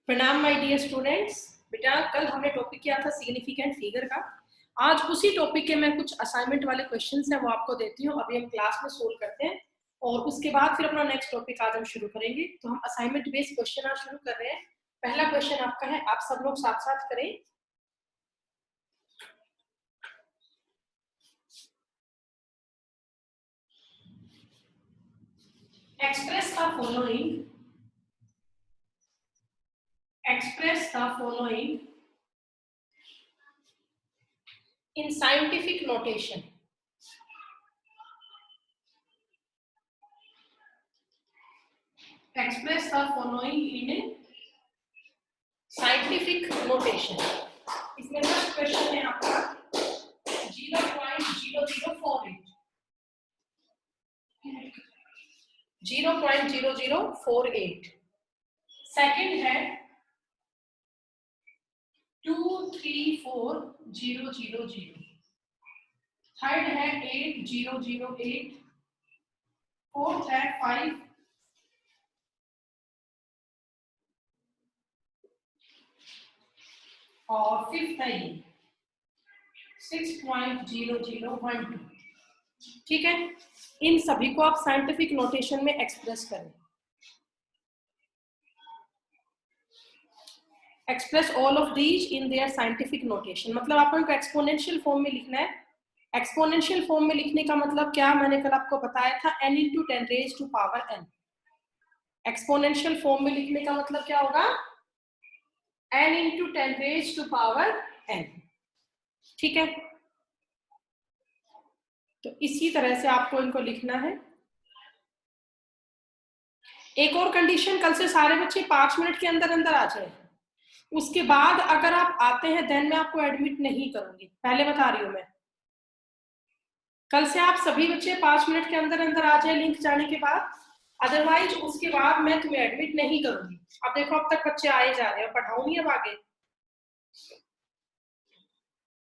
प्रणाम my dear students. बेटा कल हमने टॉपिक किया था सिग्निफिकेंट फिगर का। आज उसी टॉपिक के मैं कुछ असाइनमेंट वाले क्वेश्चंस हैं वो आपको देती हूँ। अभी हम क्लास में सोल्व करते हैं और उसके बाद फिर अपना नेक्स्ट टॉपिक आज हम शुरू करेंगे। तो हम असाइनमेंट बेस्ड क्वेश्चन आज शुरू कर रहे हैं। पहला क्वेश्चन आपका है, आप सब लोग साथ साथ करें। Express the following in scientific notation. Express the following in scientific notation. इसमें फर्स्ट क्वेश्चन है आपका 0.0048. सेकंड है 234000. थर्ड है 8008. फोर्थ है 5. और फिफ्थ है 6.0012. ठीक है, इन सभी को आप साइंटिफिक नोटेशन में एक्सप्रेस करें। Express all of these in their scientific notation, मतलब आप उनको एक्सपोनेंशियल फॉर्म में लिखना है। एक्सपोनेंशियल फॉर्म में लिखने का मतलब क्या, मैंने कल आपको बताया था, n × 10⁻⁴ n। एक्सपोनेंशियल फॉर्म में लिखने का मतलब क्या होगा, n × 10⁻n। ठीक है, तो इसी तरह से आपको इनको लिखना है। एक और कंडीशन, कल से सारे बच्चे 5 मिनट के अंदर अंदर आ जाए। उसके बाद अगर आप आते हैं देन मैं आपको एडमिट नहीं करूंगी, पहले बता रही हूं मैं। कल से आप सभी बच्चे 5 मिनट के अंदर अंदर आ जाए लिंक जाने के बाद, अदरवाइज उसके बाद मैं तुम्हें एडमिट नहीं करूंगी। अब देखो अब तक बच्चे आए जा रहे हैं, पढ़ाऊंगी अब आगे।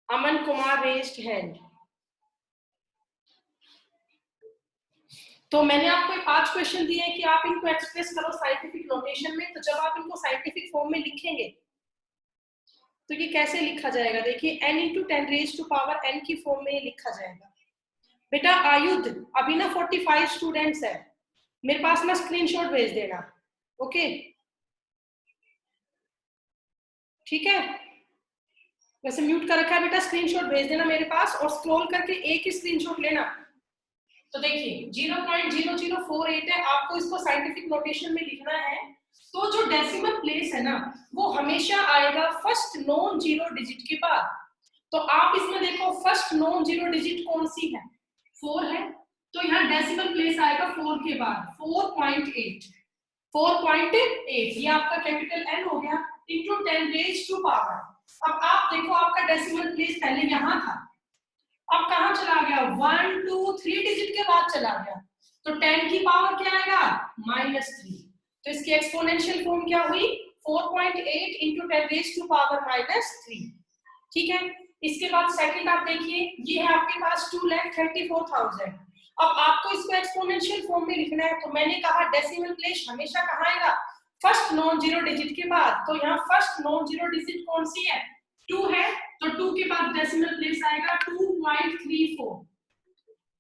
Aman Kumar raised hand. तो मैंने आपको 5 क्वेश्चन दिए हैं कि आप इनको एक्सप्रेस करो साइंटिफिक नोटेशन में। तो जब आप इनको साइंटिफिक फॉर्म में लिखेंगे तो ये कैसे लिखा जाएगा, देखिए n × 10⁻n की फॉर्म में ये लिखा जाएगा। बेटा आयुध, अभी ना 45 स्टूडेंट्स है, मेरे पास ना स्क्रीनशॉट भेज देना। ओके ठीक है, वैसे म्यूट कर रखा है बेटा, स्क्रीनशॉट भेज देना मेरे पास और स्क्रॉल करके एक ही स्क्रीनशॉट लेना। तो देखिए 0.0048 है, आपको इसको साइंटिफिक नोटेशन में लिखना है। तो जो डेसिमल प्लेस है ना वो हमेशा आएगा फर्स्ट नॉन जीरो डिजिट के बाद। तो आप इसमें देखो फर्स्ट नॉन जीरो डिजिट कौन सी है, 4 है, तो यहाँ डेसिमल प्लेस आएगा 4 के बाद 4.8। 4.8 ये आपका कैपिटल N हो गया इंटू 10⁻⁴। अब आप देखो आपका डेसिमल प्लेस पहले यहाँ था, अब कहाँ चला गया, 1 2 3 डिजिट के बाद चला गया। तो 10 की पावर क्या आएगा, -3। तो इसकी एक्सपोनेंशियल फॉर्म क्या हुई, 4.8 × 10⁻⁻3। ठीक है, इसके बाद सेकंड आप देखिए, ये है आपके पास 2,34,000। अब आपको इसको एक्सपोनेंशियल फॉर्म में लिखना है। तो मैंने कहा डेसिमल प्लेस हमेशा कहाँ आएगा, फर्स्ट नॉन जीरो डिजिट के बाद। तो यहाँ फर्स्ट नॉन जीरो डिजिट कौन सी है, 2 है, तो 2 के बाद डेसिमल प्लेस आएगा 2.34।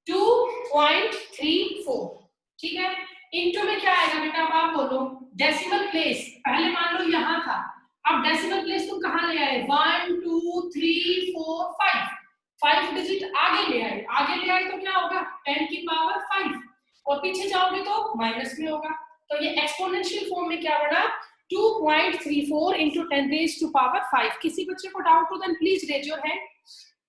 2.34 ठीक है, इनटू में क्या आएगा बेटा, अब आप बोलो डेसिमल प्लेस पहले मान लो यहाँ था, अब डेसिमल प्लेस तुम कहाँ ले आए, 1 2 3 4 5 डिजिट आगे ले आए तो क्या होगा 10 की पावर 5 और पीछे जाओगे तो माइनस में होगा। तो ये एक्सपोनेंशियल फॉर्म में क्या बना, 2.34 × 10⁻⁵। किसी बच्चे को डाउट हो then please raise your hand.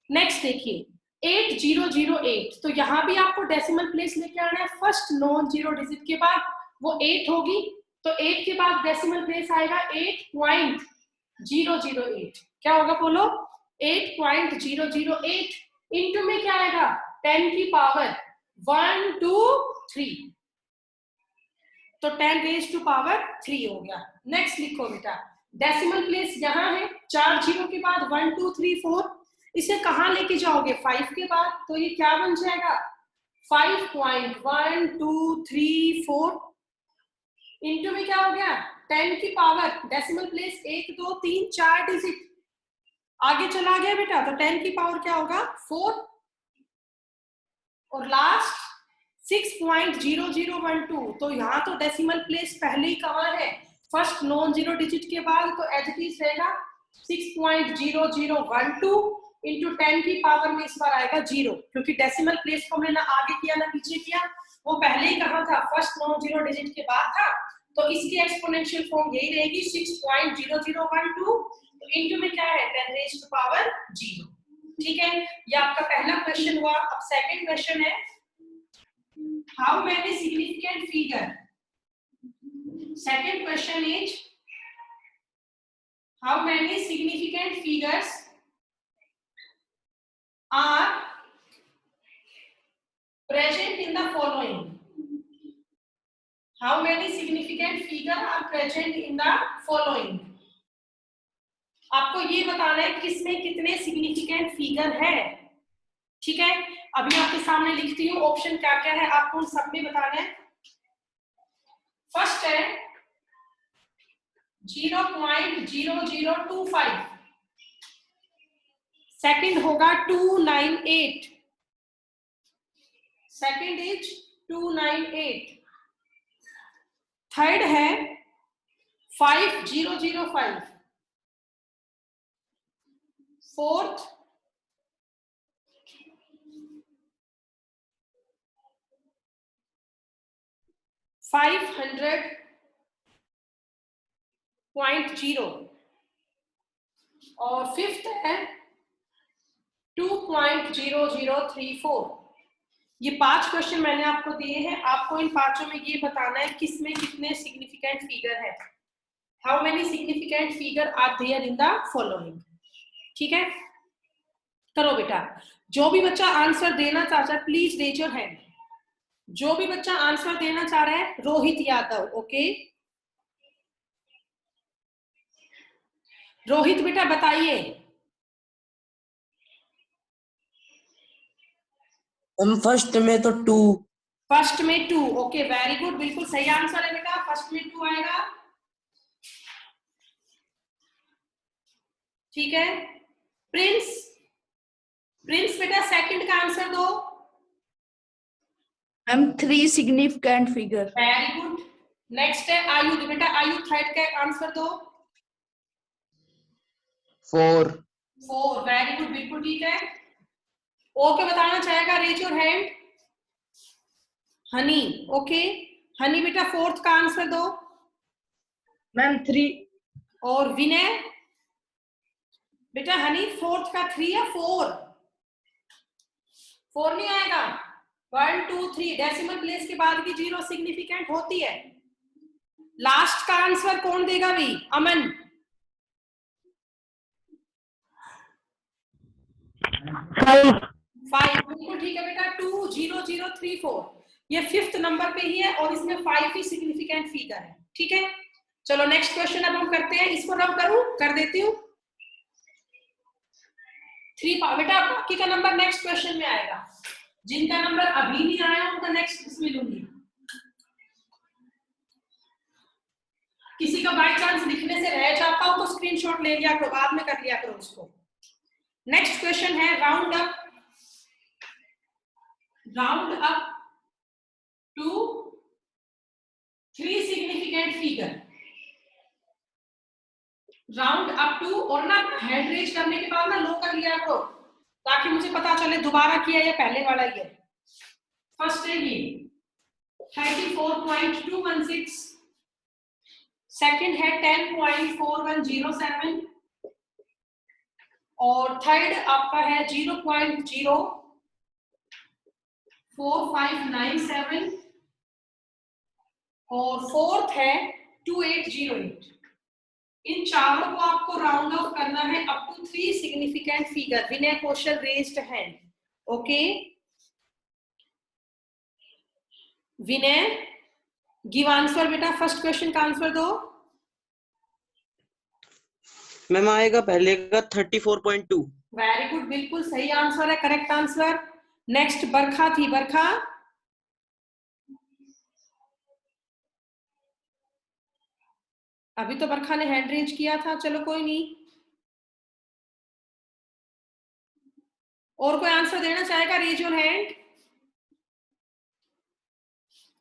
Next देखिए 8008, तो यहाँ भी आपको डेसिमल प्लेस लेके आना है फर्स्ट नॉन जीरो डिजिट के बाद, वो 8 होगी। तो 8 के बाद डेसिमल प्लेस आएगा 8.008। क्या होगा बोलो, 8.008 इंटू में क्या आएगा 10 की पावर 1 2 3, तो 10⁻³ हो गया। नेक्स्ट लिखो बेटा, डेसिमल प्लेस यहाँ है, 4 जीरो के बाद 1 2 3 4, इसे कहाँ लेके जाओगे 5 के बाद, तो ये क्या बन जाएगा 5.1234 इंटू में क्या हो गया 10 की पावर डेसिमल प्लेस 1 2 3 4 डिजिट आगे चला गया बेटा, तो 10 की पावर क्या होगा 4 और लास्ट 6.0012। तो यहाँ तो डेसिमल प्लेस पहले ही कहाँ है, फर्स्ट नॉन जीरो डिजिट के बाद, तो एज इट इज रहेगा 6.0012 इंटू 10 की पावर में इस बार आएगा 0, क्योंकि डेसिमल प्लेस को हमने ना आगे किया ना पीछे किया, वो पहले ही कहाँ था, फर्स्ट नॉन जीरो डिजिट के बाद था। तो इसकी एक्सपोनेंशियल फॉर्म यही रहेगी 6.0012, तो इंटू में क्या है 10 रेज़ टू पावर 0। ठीक है, ये आपका पहला क्वेश्चन हुआ। अब सेकंड क्वेश्चन है, how many significant figure. Second question is how many significant figures are present in the following. How many significant figures are present in the following? आपको ये बताना है किसमें कितने सिग्निफिकेंट फिगर है। ठीक है, अभी आपके सामने लिखती हूँ ऑप्शन क्या क्या है, आपको उन सब में बताना है। फर्स्ट है 0.0025, सेकंड होगा 298, सेकंड इज 298, थर्ड है 5005, फोर्थ 500.0 और फिफ्थ है 2.0034। ये 5 क्वेश्चन मैंने आपको दिए हैं, आपको इन पांचों में ये बताना है किसमें कितने सिग्निफिकेंट फिगर है। How many significant figure are there in the following. ठीक है, करो बेटा, जो भी बच्चा आंसर देना चाहता है प्लीज रेज योर हैंड। जो भी बच्चा आंसर देना चाह रहा है, रोहित यादव, ओके रोहित बेटा बताइए। फर्स्ट में तो 2, फर्स्ट में 2, ओके वेरी गुड, बिल्कुल सही आंसर है बेटा, फर्स्ट में 2 आएगा। ठीक है, प्रिंस, प्रिंस बेटा सेकंड का आंसर दो। Ma'am 3 significant figure. Very good, next है आयु, बेटा आयु थर्ड का आंसर दो। 4, वेरी गुड, बिल्कुल ठीक है। ओके बताना चाहेगा, raise your hand. Honey, okay Honey बेटा फोर्थ का आंसर दो। मैम 3। और विनय बेटा, हनी फोर्थ का 3 या 4? 4 नहीं आएगा, 1 2 3 डेसिमल प्लेस के बाद की 0 सिग्निफिकेंट होती है। लास्ट का आंसर कौन देगा भी, अमन? 5 बिल्कुल ठीक है बेटा, 20034 ये फिफ्थ नंबर पे ही है और इसमें 5 ही सिग्निफिकेंट फिगर है। ठीक है, चलो नेक्स्ट क्वेश्चन अब हम करते हैं, इसको रब करूं, कर देती हूँ 3 बेटा, बाकी का नंबर नेक्स्ट क्वेश्चन में आएगा, जिनका नंबर अभी नहीं आया उनका नेक्स्ट इसमें लूंगी। किसी का बाय चांस लिखने से रह जाता हो तो स्क्रीनशॉट ले लिया करो, बाद में कर लिया करो उसको। नेक्स्ट क्वेश्चन है round up to 3 significant figure. Round up to, और ना हैंड रेज करने के बाद ना लो कर लिया करो ताकि मुझे पता चले दोबारा किया या पहले वाला ही है। फर्स्ट है ये 34.216, सेकंड है 10.4107 और थर्ड आपका है 0.04597 और फोर्थ है 2808। इन चारों को आपको राउंड ऑफ करना है up to 3 significant figure. Vinay Kaushal raised hand, okay Vinay give answer बेटा, फर्स्ट क्वेश्चन का आंसर दो। मैम आएगा पहले का 34.2। वेरी गुड, बिल्कुल सही आंसर है, करेक्ट आंसर। नेक्स्ट बरखा थी, बरखा अभी तो बरखा ने हैंड रेज किया था, चलो कोई नहीं। और कोई आंसर देना चाहेगा? Raise your hand.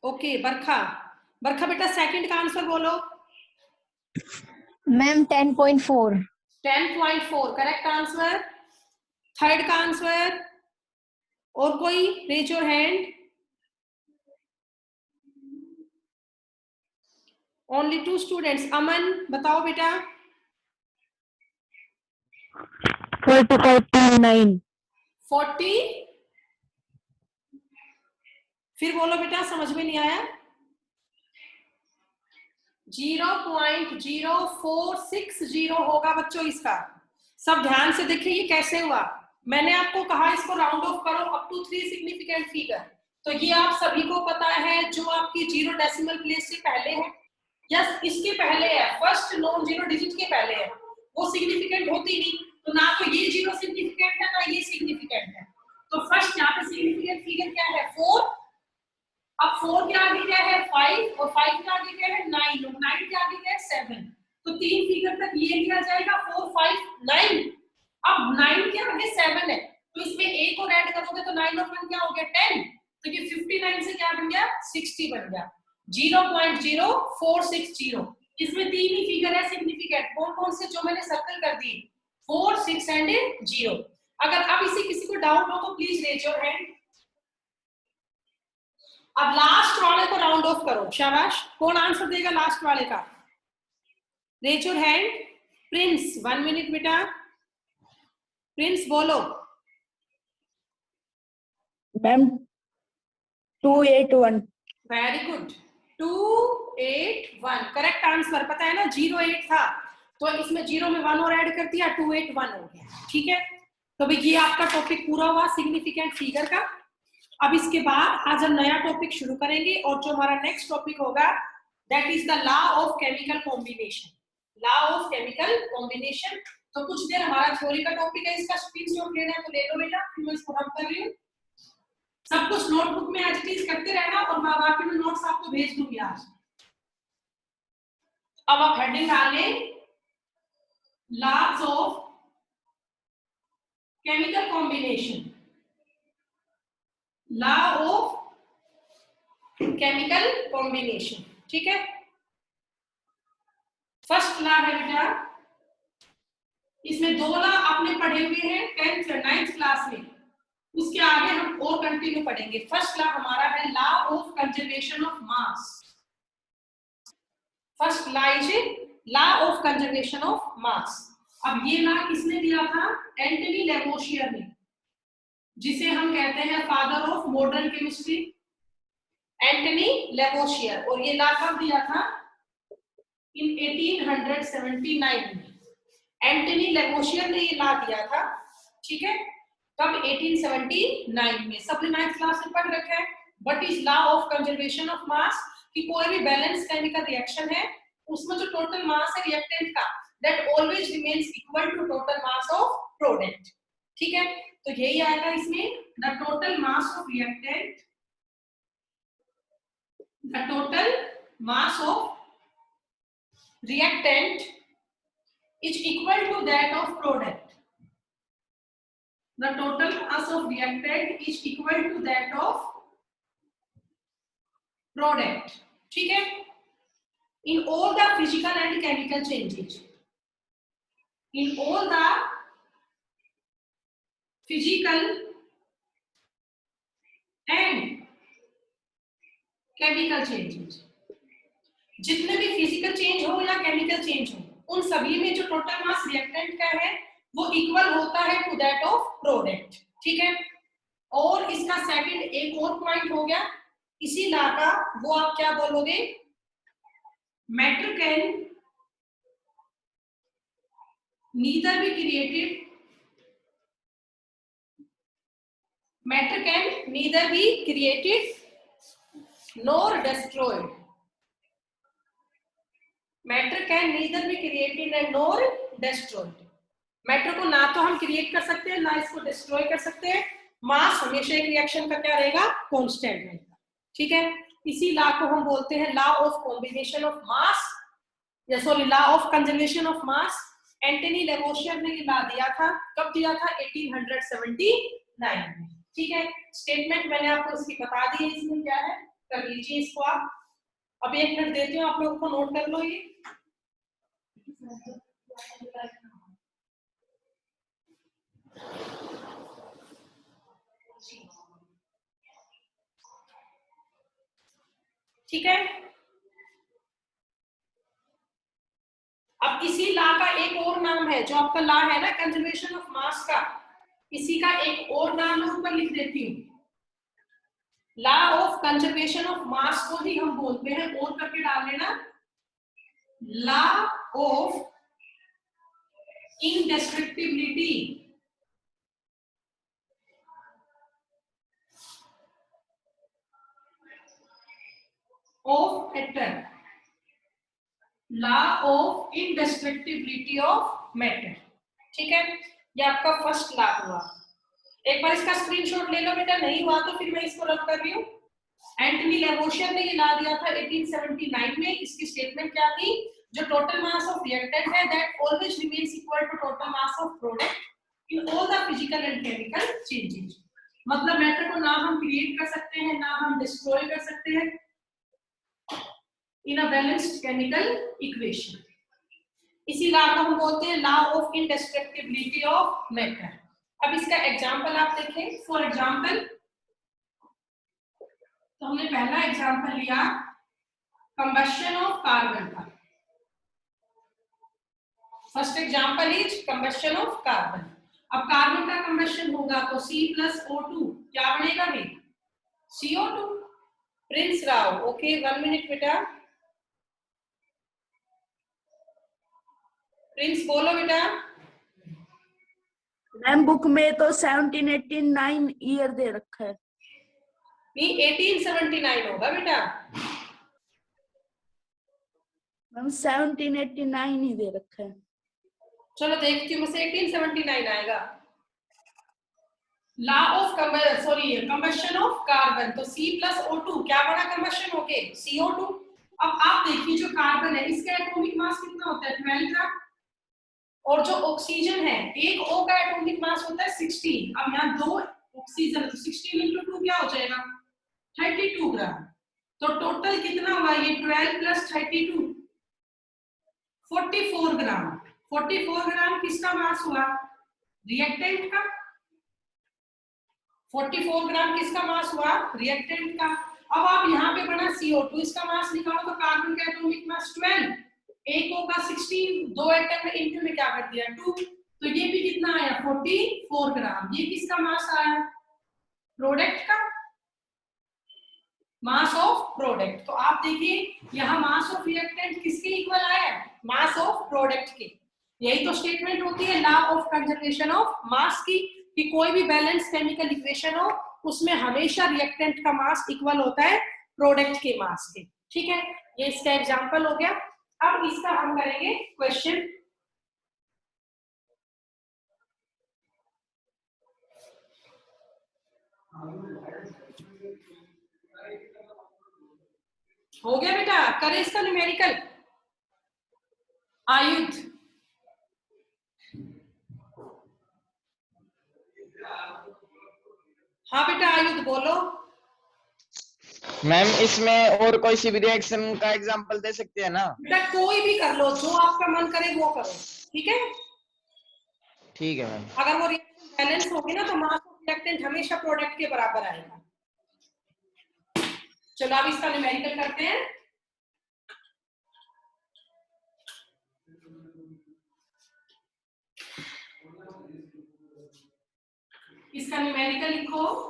Okay, Barkha. Barkha बेटा सेकंड का आंसर बोलो। मैम 10.4। 10.4 correct answer. थर्ड का आंसर और कोई? Raise your hand. Only 2 students. Aman बताओ बेटा। 45.9। 40। फिर बोलो बेटा, समझ में नहीं आया। 0.0460 होगा बच्चों इसका। सब ध्यान से देखिए ये कैसे हुआ। मैंने आपको कहा इसको राउंड ऑफ करो अप टू 3 सिग्निफिकेंट फिगर। तो ये आप सभी को पता है, जो आपकी 0 डेसिमल प्लेस से पहले है या इसके पहले है, फर्स्ट नॉन 0 डिजिट के पहले है, वो सिग्निफिकेंट होती नहीं। तो ना तो ये 0 सिग्निफिकेंट है ना ये सिग्निफिकेंट है। तो फर्स्ट यहाँ पे सिग्निफिकेंट फिगर क्या है? 4। अब 4 के आगे क्या है? 5 और 5 के आगे क्या है? 9 और 9 के आगे क्या है? 7। तो 3 फिगर तक ये लिया जाएगा 4 5 9। अब 9 के आगे 7 है तो इसमें एक और ऐड करोगे तो 9 और 1 क्या हो गया? 10। तो ये 59 से क्या बन गया? 60 बन गया। 0.0460। इसमें 3 ही फिगर है सिग्निफिकेंट। कौन कौन से? जो मैंने सर्कल कर दी, 4 6 एंड 0। अगर अब इसे किसी को डाउट हो तो प्लीज रेज योर हैंड। अब लास्ट वाले को राउंड ऑफ करो। शाबाश। कौन आंसर देगा लास्ट वाले का? Raise your hand. Prince 1 minute बेटा। प्रिंस बोलो। Ma'am 281। Very good. 281 correct answer. पता है ना 08 था तो इसमें 0 में 1 और ऐड कर दिया, 281 हो गया। ठीक है, तो भाई ये आपका टॉपिक पूरा हुआ सिग्निफिकेंट फिगर का। अब इसके बाद आज हम नया टॉपिक शुरू करेंगे और जो हमारा नेक्स्ट टॉपिक होगा that is the law of chemical combination. Law of chemical combination. तो कुछ देर हमारा थ्योरी का टॉपिक है, इसका स्क्रीनशॉट लेना है तो ले लो बेटा, फिर मैं इसको रब कर रही हूँ। सब कुछ नोटबुक में एज इट इज करते रहना और मैं बाकी में नोट्स आपको भेज दूंगी आज। अब आप हेडिंग डाल लें laws of chemical combination. Law of chemical combination. ठीक है, फर्स्ट लॉ है बेटा, इसमें 2 लॉ आपने पढ़े हुए हैं 10th 9th क्लास में, उसके आगे हम और कंटिन्यू पढ़ेंगे। फर्स्ट लॉ हमारा है law of conservation of mass. First law is law of conservation of मास। अब ये लॉ किसने दिया था? एंटनी लेवोशियर ने, जिसे हम कहते हैं father of modern chemistry, Antony Lavoisier. और ये लॉ कब दिया था? इन 1879 में एंटनी लेवोशियर ने ये लॉ दिया था। ठीक है, कब? 1879 में। सबने 9th क्लास में पढ़ रखा है। What is law of conservation of मास? कि कोई भी बैलेंस केमिकल रिएक्शन है उसमें जो टोटल मास है रिएक्टेंट का that always remains equal to total mass of product. ठीक है, तो यही आएगा इसमें, the total mass of reactant, the total mass of reactant is equal to that of product. The total mass of reactant is equal to that of product. ठीक है, in all the physical and chemical changes, in all the physical and chemical changes, जितने भी physical change हो या chemical change हो उन सभी में जो टोटल मास रिएक्टेंट का है वो इक्वल होता है टू दैट ऑफ प्रोडक्ट। ठीक है, और इसका सेकंड एक और पॉइंट हो गया इसी लॉ का, वो आप क्या बोलोगे? Matter can neither be created, matter can neither be created nor destroyed. Matter can neither be created and nor destroyed. Matter को ना तो हम क्रिएट कर सकते हैं ना इसको डिस्ट्रॉय कर सकते हैं। मास हमेशा एक रिएक्शन का क्या रहेगा? कांस्टेंट रहेगा। ठीक है, इसी लॉ को हम बोलते हैं law of combination of mass या sorry law of conservation of mass, Antoine Lavoisier ने ये ला दिया था, कब दिया था? 1879 में। ठीक है, स्टेटमेंट मैंने आपको इसकी बता दी है, इसमें क्या है कर लीजिए इसको आप। अब 1 मिनट देती हूँ आप लोगों को, नोट कर लो ये। ठीक है, अब इसी लॉ का एक और नाम है, जो आपका लॉ है ना कंजर्वेशन ऑफ मास का, इसी का एक और नाम मैं ऊपर लिख देती हूँ। Law of conservation of mass को ही हम बोलते हैं, और करके डाल लेना, law of indestructibility of matter, law of indestructibility of matter. ठीक है, ये आपका फर्स्ट लॉ हुआ। एक बार इसका स्क्रीनशॉट ले लो बेटा, नहीं हुआ तो फिर मैं इसको रब कर रही हूँ। एंटनी लेवोशियर ने ये ला दिया था 1879 में। इसकी स्टेटमेंट क्या थी? जो टोटल मास ऑफ रिएक्टेंट है that always remains equal to total mass of product in all the physical and chemical changes. मतलब मैटर को ना हम क्रिएट कर सकते हैं ना हम डिस्ट्रॉय कर सकते हैं इन अ बैलेंस्ड केमिकल इक्वेशन। इसी लॉ को हम बोलते हैं law of indestructibility of matter. अब इसका एग्जांपल आप देखें। फॉर एग्जांपल, तो हमने पहला एग्जांपल लिया कंबशन ऑफ कार्बन का। First example is combustion of carbon. अब कार्बन का कंबशन होगा तो C+O2 क्या बनेगा भाई? CO2। Prince Rao, okay 1 minute बेटा। प्रिंस बोलो बेटा। मैम बुक में तो 1789 ईयर दे रखा है। नहीं 1879 होगा बेटा। मैम 1789 ही दे रखा है। चलो देखती हूँ, मुझसे 1879 आएगा। Law of combustion of carbon, तो C+O2 क्या बना कंबशन होके? CO2। अब आप देखिए जो कार्बन है इसका एटॉमिक मास कितना होता है? 12 ग्राम। और जो ऑक्सीजन है, एक O का एटॉमिक मास होता है 16। अब यहाँ 2 ऑक्सीजन, तो 16 × 2 क्या हो जाएगा? 32 ग्राम। तो टोटल कितना हुआ ये? 12 + 32 44 ग्राम। 44 ग्राम किसका मास हुआ? रिएक्टेंट का। 44 ग्राम किसका मास हुआ? रिएक्टेंट का। अब आप यहाँ पे बना CO2, इसका मास निकालो तो कार्बन का एटॉमिक मास 12, एक O का 16, 2 एटम में इनटू में क्या कर दिया? 2। तो ये भी कितना आया? 44 ग्राम। ये किसका मास आया? प्रोडक्ट का, मास ऑफ प्रोडक्ट। तो आप देखिए यहाँ मास ऑफ रिएक्टेंट किसके इक्वल आया? मास ऑफ प्रोडक्ट के। यही तो स्टेटमेंट होती है लॉ ऑफ कंजर्वेशन ऑफ मास की, कि कोई भी बैलेंस केमिकल इक्वेशन हो उसमें हमेशा रिएक्टेंट का मास इक्वल होता है प्रोडक्ट के मास के। ठीक है, ये इसका एग्जांपल हो गया। अब इसका हम करेंगे क्वेश्चन। हो गया बेटा, करें इसका न्यूमेरिकल। आयुध, हाँ बेटा आयुध बोलो। मैम इसमें और कोई सी भी रिएक्शन का एग्जांपल दे सकते हैं ना? बेटा कोई भी कर लो, जो आपका मन करे वो करो। ठीक है, ठीक है मैम। अगर वो रिएक्शन बैलेंस होगी ना तो मास ऑफ रिएक्टेंट हमेशा प्रोडक्ट के बराबर आएगा। चलो अब इसका न्यूमेरिकल करते हैं। इसका न्यूमेरिकल लिखो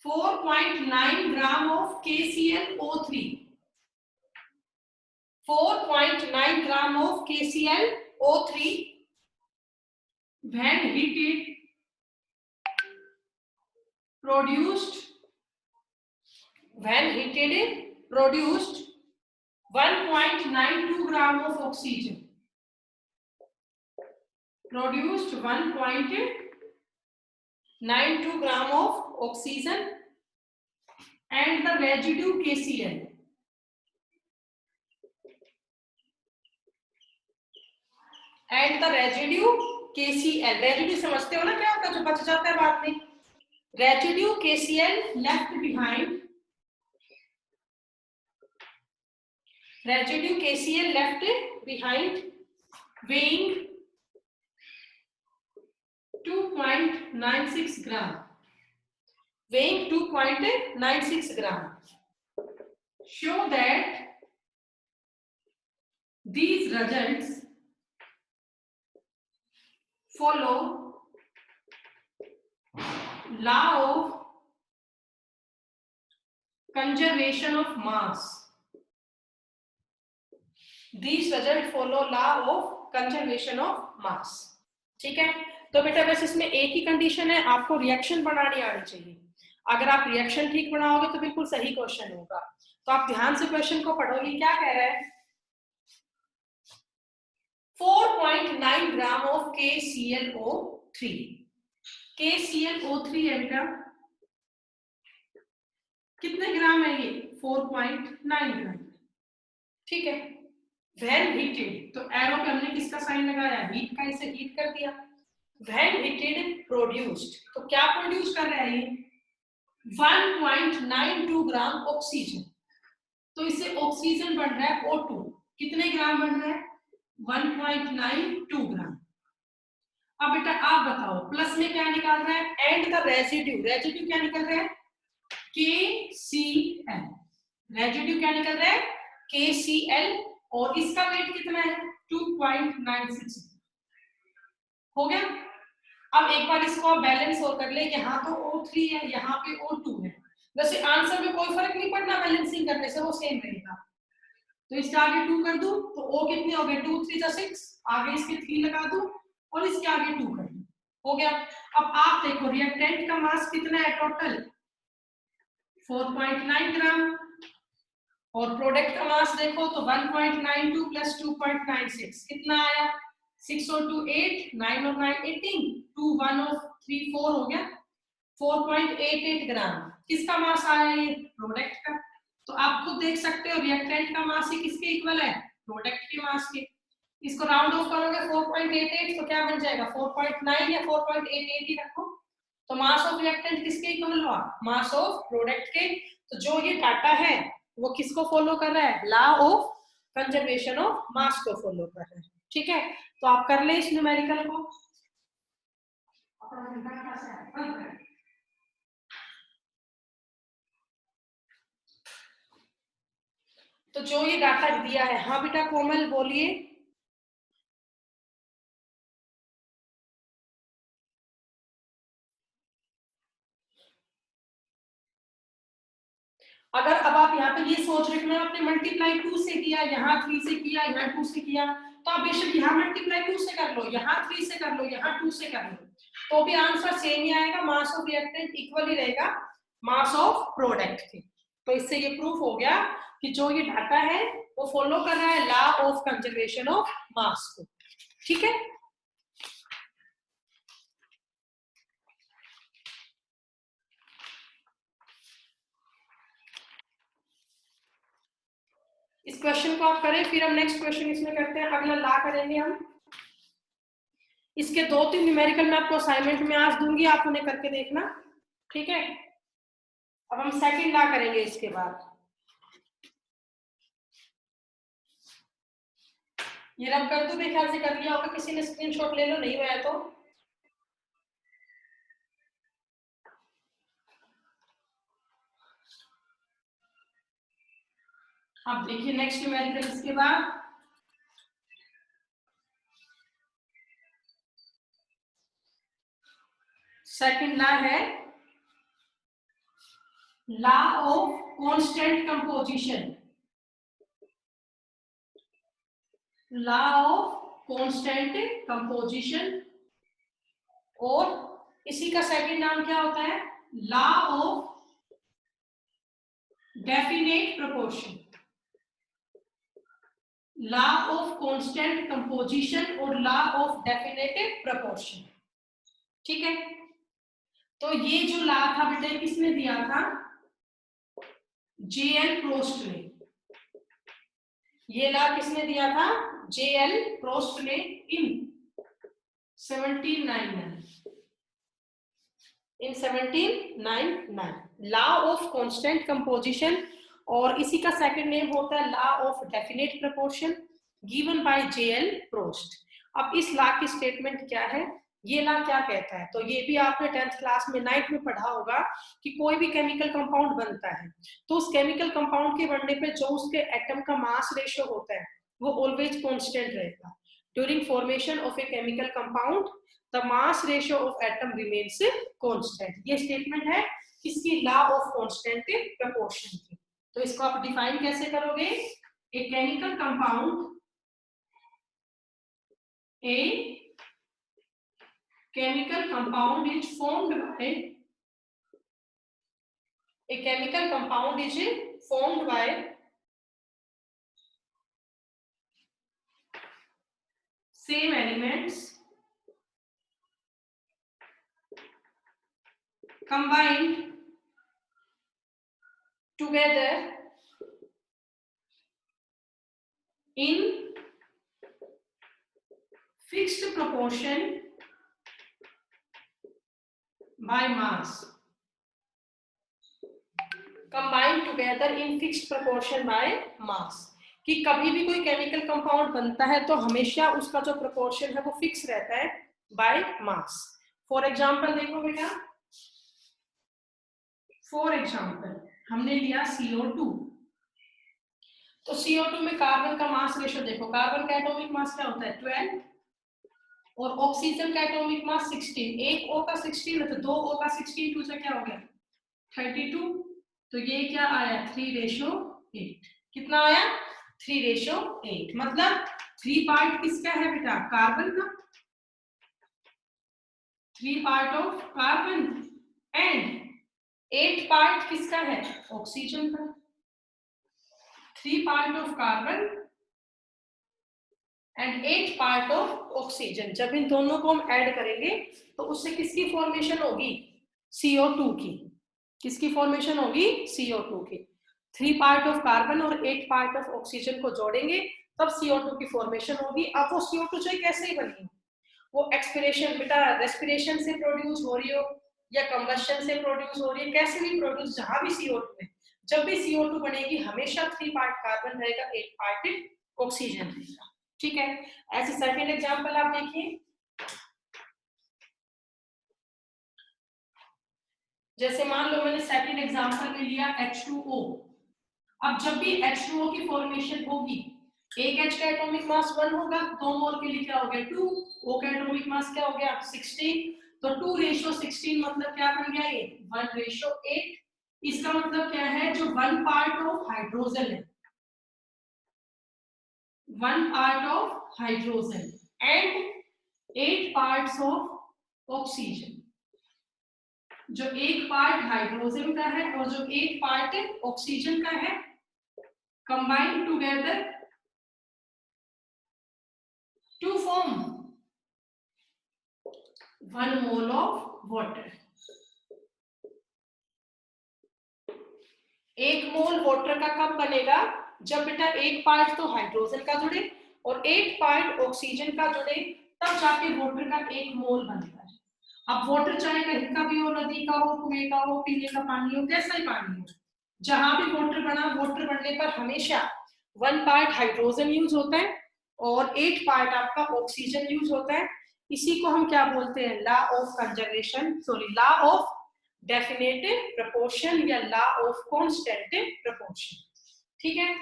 4.9 gram of KClO3। 4.9 gram of KClO3 when heated produced 1.92 gram of oxygen. Produced 1.92 gram of oxygen and the residue KCl and the residue KCl, residue समझते हो ना क्या होता है, जो बच जाता है बाद में, residue KCl left behind, residue KCl left behind weighing 2.96 gram, weighing 2.96 gram, show that these results follow law of conservation of mass. These results follow law of conservation of mass. ठीक है, तो बेटा बस इसमें एक ही कंडीशन है, आपको reaction बनानी आनी चाहिए। अगर आप रिएक्शन ठीक बनाओगे तो बिल्कुल सही क्वेश्चन होगा। तो आप ध्यान से क्वेश्चन को पढ़ोगे, क्या कह रहा है, 4.9 ग्राम ऑफ KClO3, KClO3 है बेटा, कितने ग्राम है ये, 4.9 ग्राम, ठीक है। When heated, तो एरो पे हमने किसका साइन लगाया, हीट का, इसे हीट कर दिया। When heated produced, तो क्या प्रोड्यूस कर रहा है ये, 1.92 ग्राम ऑक्सीजन, तो इससे ऑक्सीजन बन रहा है O2, कितने ग्राम बन रहा है, 1.92 ग्राम। अब बेटा आप बताओ प्लस में क्या निकाल रहा है, एंड द रेजिड्यू, रेजिड्यू क्या निकल रहा है, KCl, रेजिड्यू क्या निकल रहा है, KCl, और इसका वेट कितना है, 2.96 हो गया। अब एक बार इसको आप बैलेंस और कर ले, यहाँ तो O3 है, यहाँ पे O2 है, वैसे आंसर में कोई फर्क नहीं पड़ना, बैलेंसिंग करने से वो सेम रहेगा। तो इसके आगे 2 कर दूं तो O कितने हो गए, 2 3 6, आगे इसके 3 लगा दूं और इसके आगे 2 कर दूं, हो गया। अब आप देखो रिएक्टेंट का मास कितना है टोटल, 4.9 ग्राम, और प्रोडक्ट का मास देखो तो 1.92 प्लस 2.96 कितना आया, 6 और 2 8, 9 और 9 18, 2 1 और 3 4 हो गया, 4.88 ग्राम किसका मास आया, ये प्रोडक्ट का। तो आप खुद देख सकते हो रिएक्टेंट का मास ही किसके इक्वल है, प्रोडक्ट के मास के। इसको राउंड ऑफ करोगे 4.88 तो क्या बन जाएगा, 4.9 या 4.88 ही रखो, तो मास ऑफ रिएक्टेंट किसके इक्वल हुआ, मास ऑफ प्रोडक्ट के। तो जो ये डाटा है वो किसको फॉलो कर रहा है, law of conservation of mass को फॉलो कर रहा है, ठीक है। तो आप कर ले इस न्यूमेरिकल को। तो जो ये डाटा दिया है, हाँ बेटा कोमल बोलिए, अगर अब आप यहाँ पे ये सोच रहे हो आपने मल्टीप्लाई 2 से किया, यहाँ 3 से किया, यहाँ 2 से किया, तो आप बेशक यहाँ मल्टीप्लाई 2 से कर लो, यहाँ 3 से कर लो, यहाँ 2 से कर लो, तो भी आंसर सेम ही आएगा, मास ऑफ रिएक्टेंट इक्वल ही रहेगा मास ऑफ प्रोडक्ट के। तो इससे ये प्रूफ हो गया कि जो ये डाटा है वो फॉलो कर रहा है law of conservation of mass को, ठीक है। इस क्वेश्चन को आप करें, फिर हम नेक्स्ट क्वेश्चन इसमें करते हैं, अगला ला करेंगे हम। इसके 2-3 न्यूमेरिकल मैं आपको असाइनमेंट में आज दूंगी, आप उन्हें करके देखना, ठीक है। अब हम सेकंड ला करेंगे इसके बाद। ये रब कर दूं, मेरे ख्याल से कर लिया होगा किसी ने, स्क्रीनशॉट ले लो, नहीं हुआ है तो। अब देखिए नेक्स्ट न्यूमेरिकल इसके बाद, सेकंड लॉ है law of constant composition, law of constant composition, और इसी का सेकंड नाम क्या होता है, law of definite proportion, law of constant composition और लॉ ऑफ डेफिनेट प्रोपोर्शन, ठीक है। तो ये जो लॉ था बेटे किसने दिया था, JL प्रोस्ट ने, ये लॉ किसने दिया था, JL Prost ने in 1799 law of constant composition, और इसी का सेकंड नेम होता है law of definite proportion given by JL Prost। अब इस लॉ की स्टेटमेंट क्या है, ये लॉ क्या कहता है, तो ये भी आपने 10th क्लास में 9th में पढ़ा होगा कि कोई भी केमिकल कंपाउंड बनता है तो उस केमिकल कंपाउंड के बनने पे जो उसके एटम का मास रेशियो होता है वो ऑलवेज कांस्टेंट रहेगा। During formation of a chemical compound the mass ratio of atom remains constant. ये स्टेटमेंट है किसकी, लॉ ऑफ कांस्टेंट प्रोपोर्शन की। तो इसको आप डिफाइन कैसे करोगे, a chemical compound, A chemical compound is formed by a chemical compound is formed by same elements combined together in fixed proportion by mass, combined together in fixed proportion by mass। कि कभी भी कोई chemical compound बनता है तो हमेशा उसका जो प्रोपोर्शन है वो फिक्स रहता है बाय मास। फॉर एग्जांपल देखो बेटा, फॉर एग्जांपल हमने लिया CO2, तो CO2 में कार्बन का मास रेशियो देखो, कार्बन का एटॉमिक मास क्या होता है 12 और ऑक्सीजन का एटॉमिक मास 16, एक O का 16 है तो दो O का 16 2 से क्या हो गया 32, तो ये क्या आया 3:8। कितना आया 3:8, मतलब 3 पार्ट किसका है बेटा, कार्बन का, 3 part of carbon and 8 part किसका है ऑक्सीजन का। 3 part of carbon and 8 part of oxygen. जब इन दोनों को हम ऐड करेंगे तो उससे किसकी फॉर्मेशन होगी, CO2 की। किसकी फॉर्मेशन होगी, CO2 की। 3 पार्ट ऑफ कार्बन और 8 पार्ट ऑफ ऑक्सीजन को जोड़ेंगे तब CO2 की फॉर्मेशन होगी। अब वो CO2 चाहे कैसे ही बनी, वो एक्सपिरेशन बेटा रेस्पिरेशन से प्रोड्यूस हो रही हो या कंबशन से प्रोड्यूस हो रही है, कैसे भी प्रोड्यूस, जहां भी CO2 है, जब भी CO2 बनेगी हमेशा 3 पार्ट कार्बन रहेगा, 8 पार्ट ऑक्सीजन रहेगा। ठीक है, ऐसे सेकंड एग्जांपल आप देखिए, जैसे मान लो मैंने सेकंड एग्जांपल में लिया H2O। अब जब भी H2O की फॉर्मेशन होगी, एक H का एटॉमिक मास 1 होगा, 2 मोल के लिए क्या हो गया 2, O का एटॉमिक मास क्या हो गया 16, तो 2:16 मतलब क्या बन गया ये 1:8। इसका मतलब क्या है, जो 1 पार्ट ऑफ हाइड्रोजन है, 1 part of hydrogen and 8 parts of oxygen. जो एक पार्ट हाइड्रोजन का है और जो एक पार्ट ऑक्सीजन का है, combined together to form 1 mole of water. 1 mole water का कब बनेगा, जब बेटा एक पार्ट तो हाइड्रोजन का जुड़े और 8 पार्ट ऑक्सीजन का जुड़े, तब जाके वाटर का 1 मोल बनता है। अब वाटर चाहे कहीं का भी हो, नदी का हो, कुएं का हो, पीने का पानी हो, कैसा ही पानी हो, जहां भी वाटर बना, वाटर बनने पर हमेशा 1 पार्ट हाइड्रोजन यूज होता है और 8 पार्ट आपका ऑक्सीजन यूज होता है। इसी को हम क्या बोलते हैं, law of conservation, sorry law of definite proportion या लॉ ऑफ कांस्टेंट प्रोपोर्शन। ठीक है,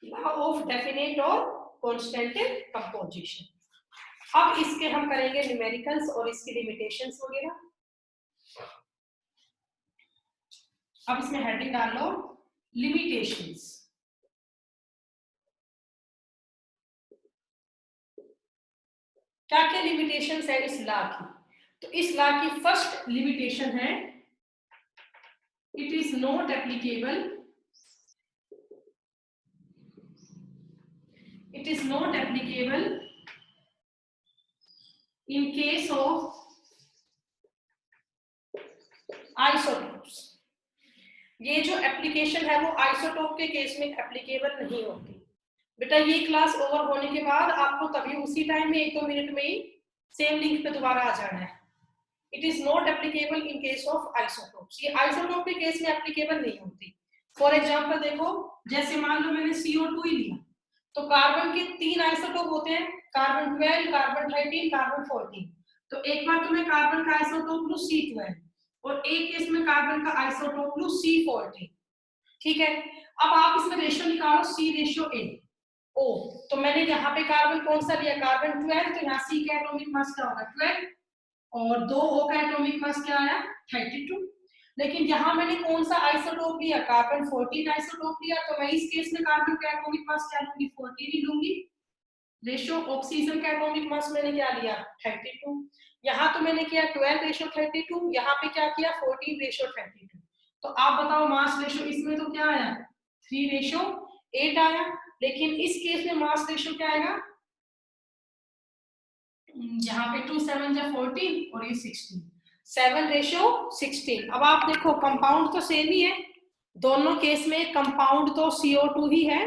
लॉ ऑफ डेफिनेट और कांस्टेंट कंपोजिशन। अब इसके हम करेंगे न्यूमेरिकल्स और इसकी लिमिटेशंस वगैरह। अब इसमें हेडिंग डाल लो लिमिटेशंस। क्या क्या लिमिटेशंस है इस लॉ की, तो इस लॉ की फर्स्ट लिमिटेशन है it is not applicable, it is not applicable in case of isotopes। ये जो एप्लीकेशन है वो आइसोटोप के केस में एप्लीकेबल नहीं होती। बेटा ये क्लास ओवर होने के बाद आपको तभी उसी टाइम में 1-2 मिनट में ही सेम लिंक पे दोबारा आ जाना है। It is not applicable in case of isotopes, ये आइसोटोप के केस में एप्लीकेबल नहीं होती। फॉर एग्जांपल देखो, जैसे मान लो मैंने CO2 ही लिया, तो कार्बन के 3 आइसोटोप होते हैं, कार्बन 12, कार्बन 13, कार्बन 14। तो एक बार तो मैं कार्बन का आइसोटोप लूं C12 और एक केस में कार्बन का आइसोटोप लूं C14, ठीक है। अब आप इसमें रेशियो निकालो C:A O, तो मैंने यहाँ पे कार्बन कौन सा लिया, कार्बन 12, तो यहाँ C का एटॉमिक मास क्या होगा 12 और 2 O का एटॉमिक मास क्या आया 32। लेकिन यहाँ मैंने कौन सा आइसोटोप लिया, कार्बन 14 आइसोटोप लिया, तो मैं इस केस में कार्बन का एटॉमिक मास क्या लूंगी 14 ही लूंगी। रेशियो ऑक्सीजन का एटॉमिक मास मैंने क्या लिया 32, यहाँ तो मैंने किया 12:32, यहाँ पे क्या किया 14:32। तो आप बताओ मास रेशियो इसमें तो क्या आया 3:8 आया, लेकिन इस केस में मास रेशियो क्या आएगा, यहाँ पे 2 7 जा 14 और ये 16, 7:16। अब आप देखो कंपाउंड तो सेम ही है, दोनों केस में कंपाउंड तो CO2 ही है,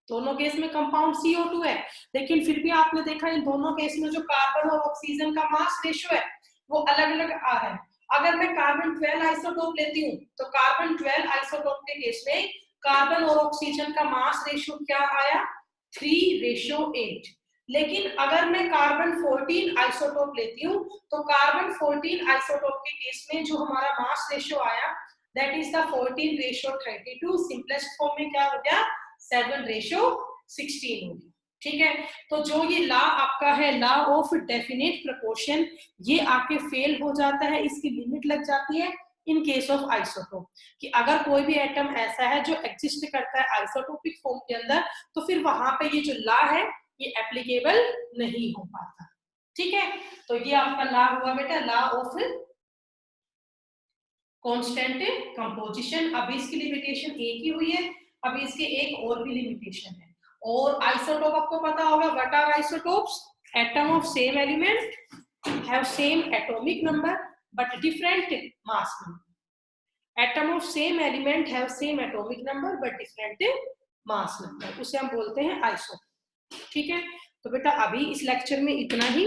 दोनों केस में कंपाउंड CO2 है, लेकिन फिर भी आपने देखा इन दोनों केस में जो कार्बन और ऑक्सीजन का मास रेशियो है वो अलग अलग आ रहा है। अगर मैं कार्बन 12 आइसोटोप लेती हूँ तो कार्बन 12 आइसोटोप के केस में कार्बन और ऑक्सीजन का मास रेशियो क्या आया 3:8। लेकिन अगर मैं कार्बन 14 आइसोटोप लेती हूँ तो कार्बन 14 आइसोटोप के केस में जो हमारा मास रेशियो आया that is the 14:32। Simplest form में क्या हो गया 7:16 हो गया, ठीक है। तो जो ये लॉ आपका है लॉ ऑफ डेफिनेट प्रोपोर्शन, ये आके फेल हो जाता है, इसकी लिमिट लग जाती है इन केस ऑफ आइसोटोप, कि अगर कोई भी एटम ऐसा है जो एग्जिस्ट करता है आइसोटोपिक फॉर्म के अंदर तो फिर वहां पे ये जो लॉ है ये एप्लीकेबल नहीं हो पाता, ठीक है। तो ये आपका लॉ हुआ बेटा लॉ ऑफ कांस्टेंट कंपोजिशन। अब इसकी लिमिटेशन एक ही हुई है, अब इसके एक और भी लिमिटेशन है। और आइसोटोप आपको पता होगा, what are isotopes, atom of same element have same atomic number but different mass number. Atom of same element have same atomic number but different mass number, उसे हम बोलते हैं आइसोटोप, ठीक है। तो बेटा अभी इस लेक्चर में इतना ही।